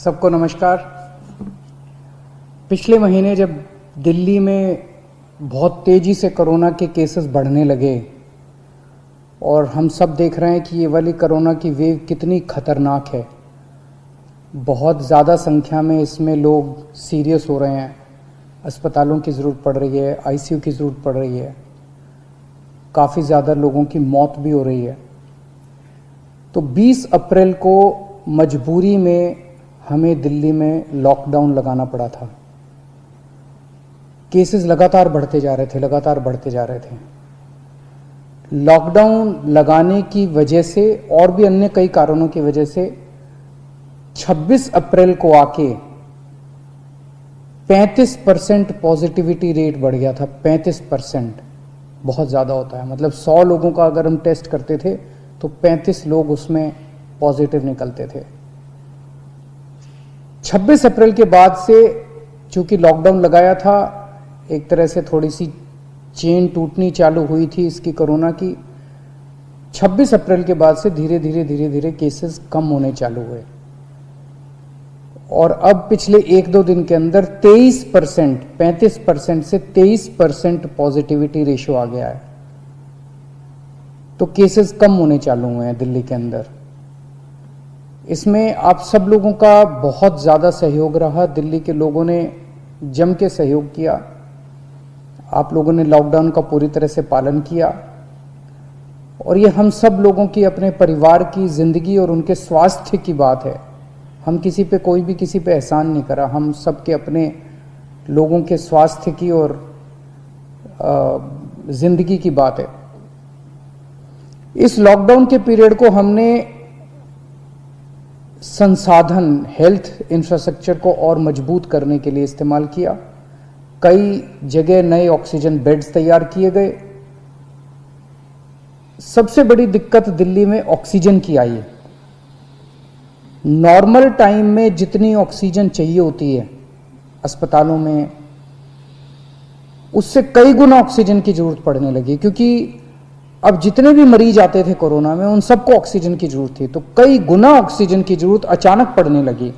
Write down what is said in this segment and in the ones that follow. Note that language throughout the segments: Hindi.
सबको नमस्कार। पिछले महीने जब दिल्ली में बहुत तेज़ी से कोरोना के केसेस बढ़ने लगे और हम सब देख रहे हैं कि ये वाली कोरोना की वेव कितनी ख़तरनाक है, बहुत ज़्यादा संख्या में इसमें लोग सीरियस हो रहे हैं, अस्पतालों की ज़रूरत पड़ रही है, आईसीयू की ज़रूरत पड़ रही है, काफ़ी ज़्यादा लोगों की मौत भी हो रही है। तो 20 अप्रैल को मजबूरी में हमें दिल्ली में लॉकडाउन लगाना पड़ा था। केसेस लगातार बढ़ते जा रहे थे। लॉकडाउन लगाने की वजह से और भी अन्य कई कारणों की वजह से 26 अप्रैल को आके 35% पॉजिटिविटी रेट बढ़ गया था। 35% बहुत ज़्यादा होता है, मतलब 100 लोगों का अगर हम टेस्ट करते थे तो 35 लोग उसमें पॉजिटिव निकलते थे। 26 अप्रैल के बाद से चूंकि लॉकडाउन लगाया था, एक तरह से थोड़ी सी चेन टूटनी चालू हुई थी इसकी कोरोना की। 26 अप्रैल के बाद से धीरे धीरे केसेस कम होने चालू हुए और अब पिछले 1-2 दिन के अंदर 23%, 35% से 23% पॉजिटिविटी रेशियो आ गया है। तो केसेस कम होने चालू हुए हैं दिल्ली के अंदर। इसमें आप सब लोगों का बहुत ज़्यादा सहयोग रहा। दिल्ली के लोगों ने जम के सहयोग किया। आप लोगों ने लॉकडाउन का पूरी तरह से पालन किया और ये हम सब लोगों की, अपने परिवार की ज़िंदगी और उनके स्वास्थ्य की बात है। हम कोई भी किसी पे एहसान नहीं करा, हम सब के अपने लोगों के स्वास्थ्य की और ज़िंदगी की बात है। इस लॉकडाउन के पीरियड को हमने संसाधन, हेल्थ इंफ्रास्ट्रक्चर को और मजबूत करने के लिए इस्तेमाल किया। कई जगह नए ऑक्सीजन बेड्स तैयार किए गए। सबसे बड़ी दिक्कत दिल्ली में ऑक्सीजन की आई है। नॉर्मल टाइम में जितनी ऑक्सीजन चाहिए होती है अस्पतालों में, उससे कई गुना ऑक्सीजन की जरूरत पड़ने लगी, क्योंकि अब जितने भी मरीज आते थे कोरोना में उन सबको ऑक्सीजन की जरूरत थी, तो कई गुना ऑक्सीजन की जरूरत अचानक पड़ने लगी।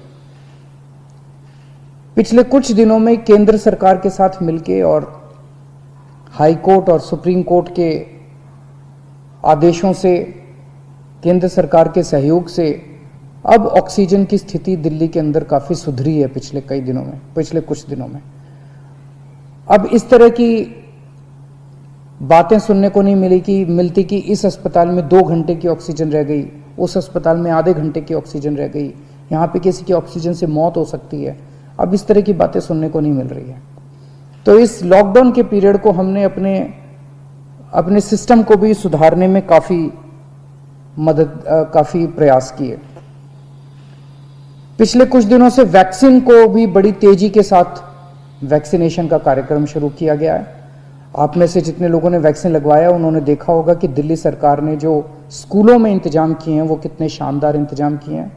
पिछले कुछ दिनों में केंद्र सरकार के साथ मिलके और हाई कोर्ट और सुप्रीम कोर्ट के आदेशों से, केंद्र सरकार के सहयोग से अब ऑक्सीजन की स्थिति दिल्ली के अंदर काफी सुधरी है पिछले कुछ दिनों में। अब इस तरह की बातें सुनने को नहीं मिलती कि इस अस्पताल में 2 घंटे की ऑक्सीजन रह गई, उस अस्पताल में आधे घंटे की ऑक्सीजन रह गई, यहाँ पे किसी की ऑक्सीजन से मौत हो सकती है। अब इस तरह की बातें सुनने को नहीं मिल रही है। तो इस लॉकडाउन के पीरियड को हमने अपने सिस्टम को भी सुधारने में काफी प्रयास किए। पिछले कुछ दिनों से वैक्सीन को भी बड़ी तेजी के साथ वैक्सीनेशन का कार्यक्रम शुरू किया गया है। आप में से जितने लोगों ने वैक्सीन लगवाया उन्होंने देखा होगा कि दिल्ली सरकार ने जो स्कूलों में इंतजाम किए हैं वो कितने शानदार इंतजाम किए हैं।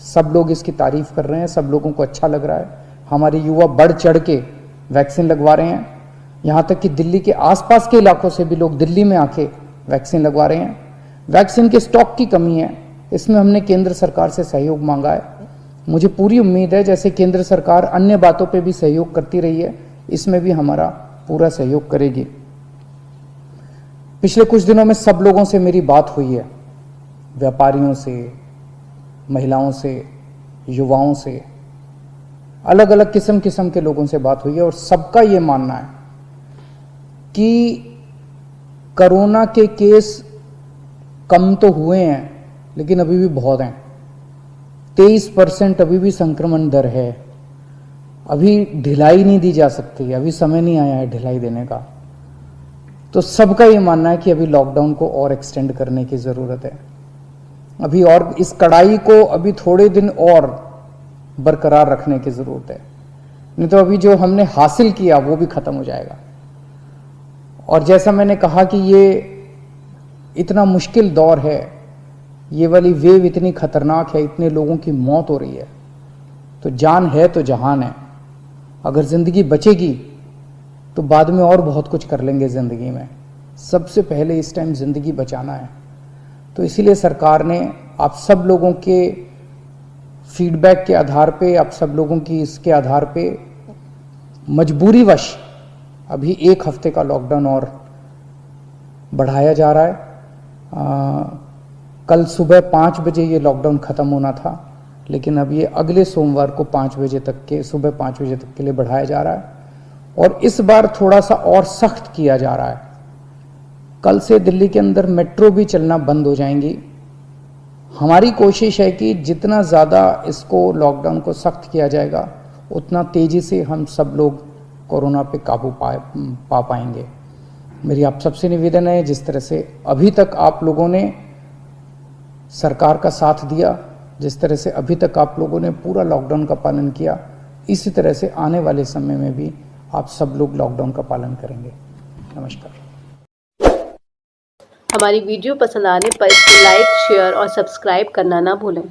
सब लोग इसकी तारीफ कर रहे हैं, सब लोगों को अच्छा लग रहा है। हमारे युवा बढ़ चढ़ के वैक्सीन लगवा रहे हैं। यहाँ तक कि दिल्ली के आसपास के इलाकों से भी लोग दिल्ली में आके वैक्सीन लगवा रहे हैं। वैक्सीन के स्टॉक की कमी है, इसमें हमने केंद्र सरकार से सहयोग मांगा है। मुझे पूरी उम्मीद है जैसे केंद्र सरकार अन्य बातों पे भी सहयोग करती रही है, इसमें भी हमारा पूरा सहयोग करेगी। पिछले कुछ दिनों में सब लोगों से मेरी बात हुई है, व्यापारियों से, महिलाओं से, युवाओं से, अलग अलग किस्म के लोगों से बात हुई है और सबका ये मानना है कि कोरोना के केस कम तो हुए हैं लेकिन अभी भी बहुत हैं। 23% अभी भी संक्रमण दर है। अभी ढिलाई नहीं दी जा सकती, अभी समय नहीं आया है ढिलाई देने का। तो सबका ये मानना है कि अभी लॉकडाउन को और एक्सटेंड करने की ज़रूरत है। अभी और इस कड़ाई को अभी थोड़े दिन और बरकरार रखने की ज़रूरत है, नहीं तो अभी जो हमने हासिल किया वो भी ख़त्म हो जाएगा। और जैसा मैंने कहा कि ये इतना मुश्किल दौर है, ये वाली वेव इतनी खतरनाक है, इतने लोगों की मौत हो रही है, तो जान है तो जहान है। अगर ज़िंदगी बचेगी तो बाद में और बहुत कुछ कर लेंगे ज़िंदगी में। सबसे पहले इस टाइम ज़िंदगी बचाना है। तो इसीलिए सरकार ने आप सब लोगों के फीडबैक के आधार पे, आप सब लोगों की इसके आधार पे मजबूरीवश अभी 1 हफ्ते का लॉकडाउन और बढ़ाया जा रहा है। कल सुबह 5 बजे ये लॉकडाउन ख़त्म होना था, लेकिन अब ये अगले सोमवार को 5 बजे तक के, सुबह 5 बजे तक के लिए बढ़ाया जा रहा है और इस बार थोड़ा सा और सख्त किया जा रहा है। कल से दिल्ली के अंदर मेट्रो भी चलना बंद हो जाएंगी। हमारी कोशिश है कि जितना ज़्यादा इसको लॉकडाउन को सख्त किया जाएगा उतना तेज़ी से हम सब लोग कोरोना पे काबू पा पाएंगे। मेरी आप सबसे निवेदन है, जिस तरह से अभी तक आप लोगों ने सरकार का साथ दिया, जिस तरह से अभी तक आप लोगों ने पूरा लॉकडाउन का पालन किया, इसी तरह से आने वाले समय में भी आप सब लोग लॉकडाउन का पालन करेंगे। नमस्कार। हमारी वीडियो पसंद आने पर इसको लाइक, शेयर और सब्सक्राइब करना ना भूलें।